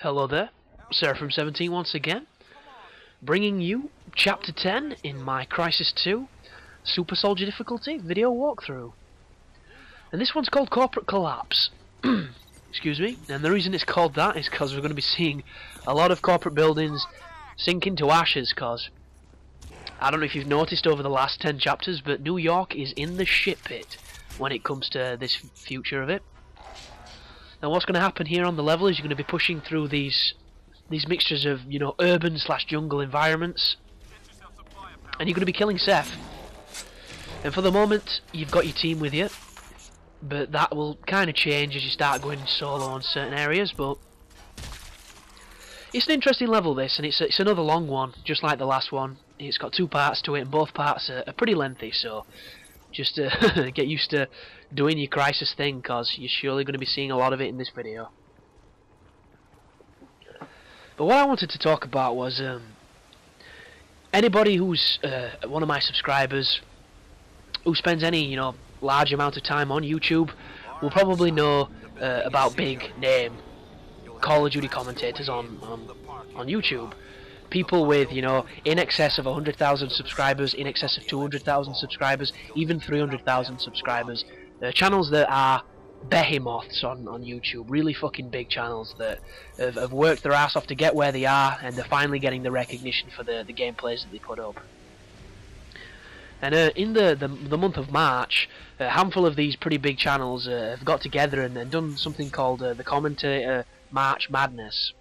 Hello there, Seraphim17 once again, bringing you Chapter 10 in my Crysis 2 Super Soldier difficulty video walkthrough. And this one's called Corporate Collapse. Excuse me, and the reason it's called that is because we're going to be seeing a lot of corporate buildings sink into ashes, cause I don't know if you've noticed over the last 10 chapters, but New York is in the shit pit when it comes to this future of it. Now what's going to happen here on the level is you're going to be pushing through these mixtures of, you know, urban slash jungle environments, and you're going to be killing Seth. And for the moment you've got your team with you, but that will kind of change as you start going solo on certain areas. But it's an interesting level, this, and it's another long one, just like the last one. It's got 2 parts to it, and both parts are pretty lengthy, so just get used to doing your Crysis thing, because you're surely going to be seeing a lot of it in this video. But what I wanted to talk about was anybody who's one of my subscribers who spends any, you know, large amount of time on YouTube will probably know about big name Call of Duty commentators on YouTube. People with, you know, in excess of 100,000 subscribers, in excess of 200,000 subscribers, even 300,000 subscribers. Channels that are behemoths on YouTube, really fucking big channels that have worked their ass off to get where they are, and they're finally getting the recognition for the gameplays that they put up. And in the month of March, a handful of these pretty big channels have got together and done something called the Commentator March Madness.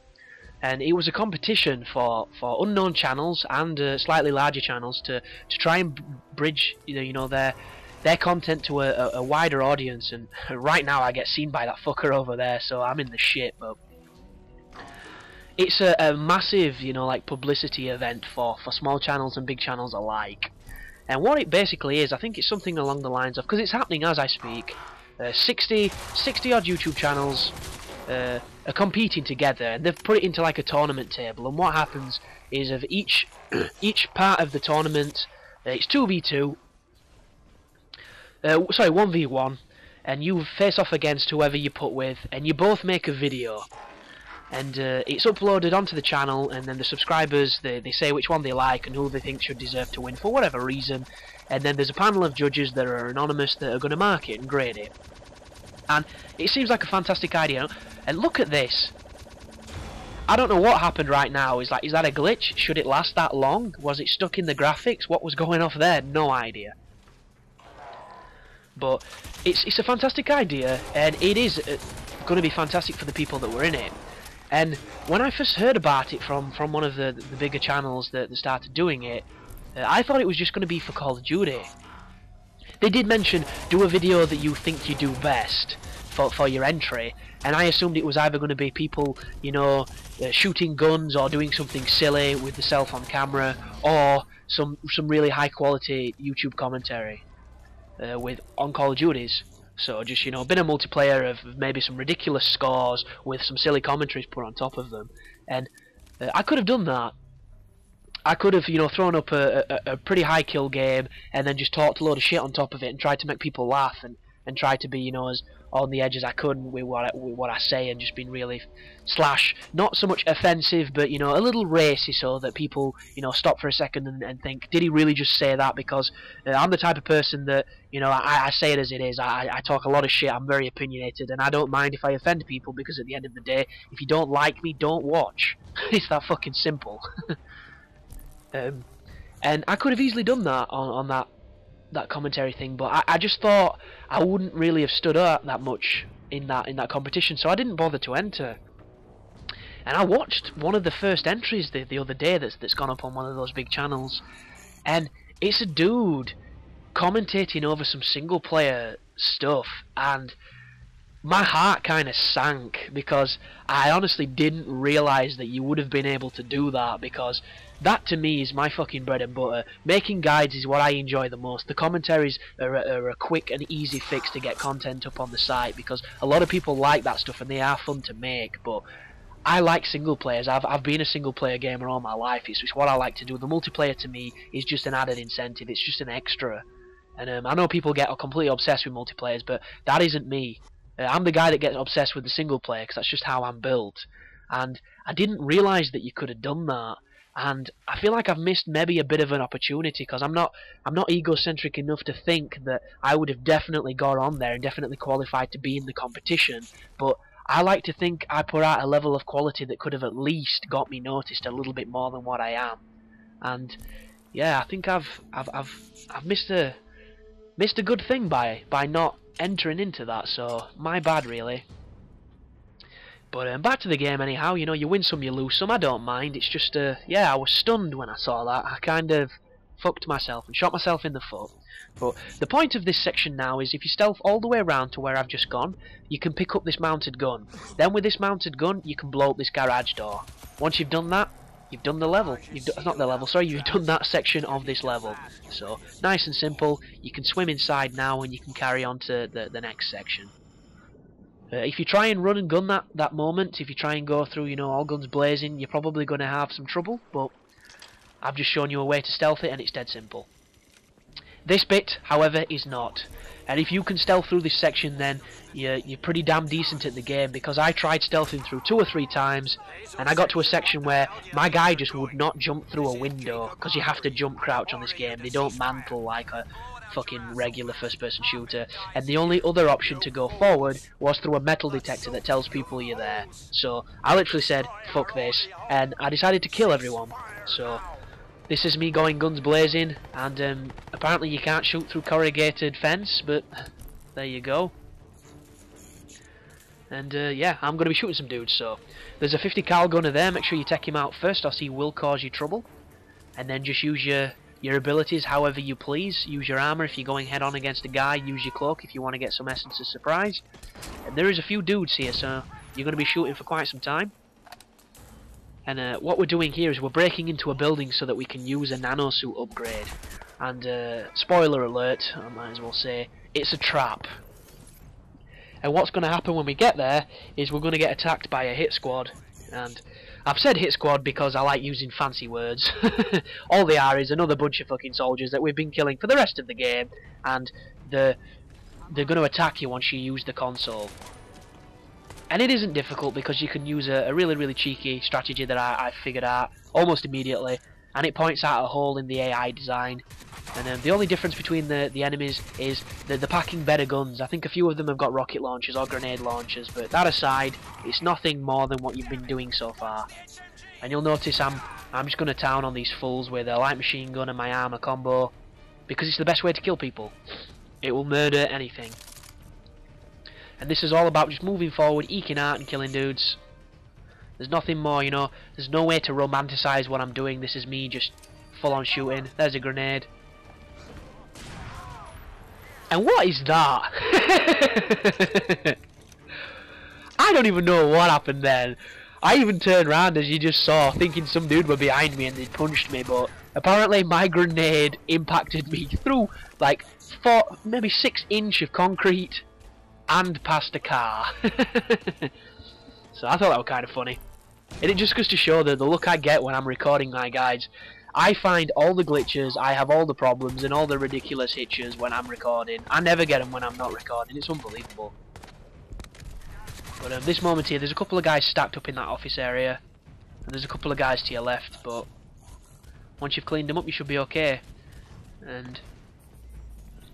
And it was a competition for unknown channels and slightly larger channels to try and bridge, you know their content to a wider audience. And right now I get seen by that fucker over there, so I'm in the shit. But it's a massive, you know, like publicity event for small channels and big channels alike. And what it basically is, I think it's something along the lines of, because it's happening as I speak, 60 odd YouTube channels are competing together, and they've put it into like a tournament table. And what happens is, of each part of the tournament, it's 2v2, sorry, 1v1, and you face off against whoever you put with, and you both make a video, and it's uploaded onto the channel, and then the subscribers, they say which one they like and who they think should deserve to win for whatever reason, and then there's a panel of judges that are anonymous that are going to mark it and grade it. And it seems like a fantastic idea. And look at this. I don't know what happened right now. Is that a glitch? Should it last that long? Was it stuck in the graphics? What was going off there? No idea. But it's a fantastic idea, and it is going to be fantastic for the people that were in it. And when I first heard about it from one of the bigger channels that started doing it, I thought it was just going to be for Call of Duty. They did mention, do a video that you think you do best for your entry, and I assumed it was either going to be people, you know, shooting guns or doing something silly with the self on camera, or some really high quality YouTube commentary on Call of Duties. So just, you know, a bit of multiplayer of maybe some ridiculous scores with some silly commentaries put on top of them. And I could have done that. I could have, you know, thrown up a pretty high kill game and then just talked a load of shit on top of it and tried to make people laugh and try to be, you know, as on the edge as I could with what I say, and just been really not so much offensive, but, you know, a little racy, so that people, you know, stop for a second and think, did he really just say that? Because I'm the type of person that, you know, I say it as it is. I talk a lot of shit. I'm very opinionated, and I don't mind if I offend people, because at the end of the day, if you don't like me, don't watch. It's that fucking simple. And I could have easily done that on that commentary thing, but I just thought I wouldn't really have stood out that much in that competition, so I didn't bother to enter. And I watched one of the first entries the other day that's gone up on one of those big channels, and it's a dude commentating over some single player stuff, and my heart kind of sank, because I honestly didn't realise that you would have been able to do that, because that to me is my fucking bread and butter. Making guides is what I enjoy the most. The commentaries are a quick and easy fix to get content up on the site, because a lot of people like that stuff and they are fun to make. But I like single players. I've been a single player gamer all my life. It's what I like to do. The multiplayer to me is just an added incentive. It's just an extra. And I know people get completely obsessed with multiplayers, but that isn't me. I'm the guy that gets obsessed with the single player, because that's just how I'm built. and I didn't realise that you could have done that. And I feel like I've missed maybe a bit of an opportunity, because I'm not egocentric enough to think that I would have definitely got on there and definitely qualified to be in the competition. But I like to think I put out a level of quality that could have at least got me noticed a little bit more than what I am. And yeah, I think I've missed a good thing by not entering into that. So my bad, really. But back to the game anyhow. You know, you win some, you lose some. I don't mind. It's just, yeah, I was stunned when I saw that. I kind of fucked myself and shot myself in the foot. But the point of this section now is if you stealth all the way around to where I've just gone, you can pick up this mounted gun. Then with this mounted gun, you can blow up this garage door. Once you've done that, you've done the level. You've done that section of this level. So, nice and simple. You can swim inside now and you can carry on to the next section. If you try and run and gun that moment, if you try and go through, you know, all guns blazing, you're probably going to have some trouble, but I've just shown you a way to stealth it and it's dead simple. This bit, however, is not. And if you can stealth through this section, then you're pretty damn decent at the game, because I tried stealthing through 2 or 3 times and I got to a section where my guy just would not jump through a window, because you have to jump crouch on this game. They don't mantle like a fucking regular first-person shooter, and the only other option to go forward was through a metal detector that tells people you're there. So I literally said, fuck this, and I decided to kill everyone. So this is me going guns blazing, and apparently you can't shoot through corrugated fence, but there you go. And yeah, I'm going to be shooting some dudes, so there's a 50 cal gunner there. Make sure you take him out first or he will cause you trouble, and then just use your abilities however you please. Use your armor if you're going head on against a guy. Use your cloak if you want to get some essence of surprise. And there is a few dudes here, so you're going to be shooting for quite some time. And what we're doing here is we're breaking into a building so that we can use a nanosuit upgrade. And spoiler alert, I might as well say, it's a trap. And what's going to happen when we get there is we're going to get attacked by a hit squad. And I've said hit squad because I like using fancy words. All they are is another bunch of fucking soldiers that we've been killing for the rest of the game, and they're going to attack you once you use the console. And it isn't difficult, because you can use a really, really cheeky strategy that I figured out almost immediately, and it points out a hole in the AI design. And the only difference between the enemies is they're packing better guns. I think a few of them have got rocket launchers or grenade launchers, but that aside, it's nothing more than what you've been doing so far. And you'll notice I'm just going to town on these fools with a light machine gun and my armor combo, because it's the best way to kill people. It will murder anything. And this is all about just moving forward, eking out and killing dudes. There's nothing more, you know. There's no way to romanticize what I'm doing. This is me just full on shooting. There's a grenade. And what is that? I don't even know what happened then. I even turned around, as you just saw, thinking some dude were behind me and they punched me, but apparently my grenade impacted me through like maybe 6 inches of concrete and past a car. So I thought that was kind of funny. And it just goes to show the look I get when I'm recording my guides. I find all the glitches, I have all the problems and all the ridiculous hitches when I'm recording. I never get them when I'm not recording. It's unbelievable. But this moment here, there's a couple of guys stacked up in that office area, and there's a couple of guys to your left, but once you've cleaned them up you should be okay. And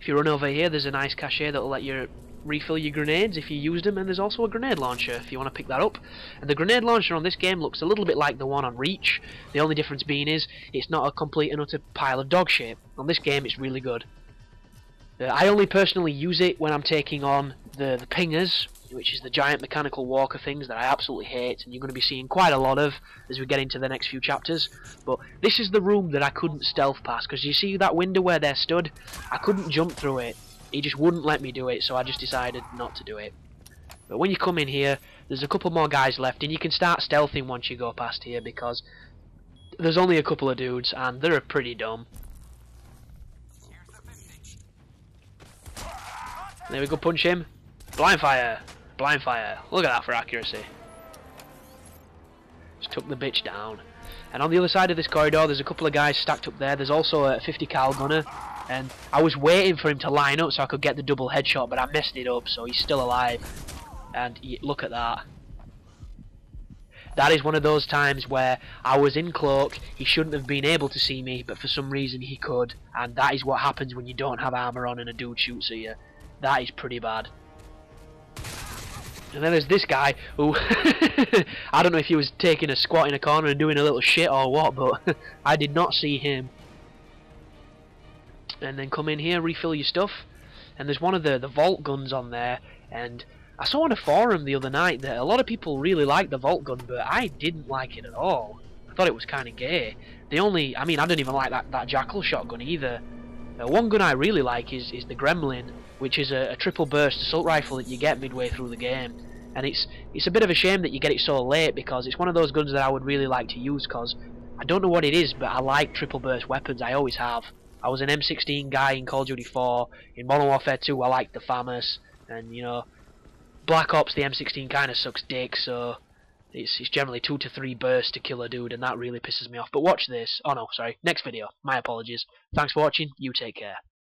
if you run over here, there's a nice cache that'll let you refill your grenades if you used them, and there's also a grenade launcher if you want to pick that up. And the grenade launcher on this game looks a little bit like the one on Reach. The only difference being is it's not a complete and utter pile of dog shit. On this game it's really good. I only personally use it when I'm taking on the pingers, which is the giant mechanical walker things that I absolutely hate, and you're going to be seeing quite a lot of as we get into the next few chapters. But this is the room that I couldn't stealth past, because you see that window where they're stood? I couldn't jump through it. He just wouldn't let me do it, so I just decided not to do it. But when you come in here, there's a couple more guys left, and you can start stealthing once you go past here, because there's only a couple of dudes, and they're pretty dumb. There we go, punch him. Blind fire! Blind fire. Look at that for accuracy. Just took the bitch down. And on the other side of this corridor, there's a couple of guys stacked up there. There's also a 50 cal gunner. And I was waiting for him to line up so I could get the double headshot, but I messed it up, so he's still alive. And look at that. That is one of those times where I was in cloak, he shouldn't have been able to see me, but for some reason he could, and that is what happens when you don't have armour on and a dude shoots at you. That is pretty bad. And then there's this guy who I don't know if he was taking a squat in a corner and doing a little shit or what, but I did not see him. And then come in here, refill your stuff, and there's one of the vault guns on there, and I saw on a forum the other night that a lot of people really like the vault gun, but I didn't like it at all. I thought it was kind of gay. I don't even like that jackal shotgun either. One gun I really like is the Gremlin, which is a triple burst assault rifle that you get midway through the game. And it's a bit of a shame that you get it so late, because it's one of those guns that I would really like to use, because I don't know what it is, but I like triple burst weapons. I always have. I was an M16 guy in Call of Duty 4. In Modern Warfare 2 I liked the FAMAS, and you know, Black Ops the M16 kinda sucks dick, so it's generally 2 to 3 bursts to kill a dude, and that really pisses me off. But watch this. Oh no, sorry, next video. My apologies. Thanks for watching, you take care.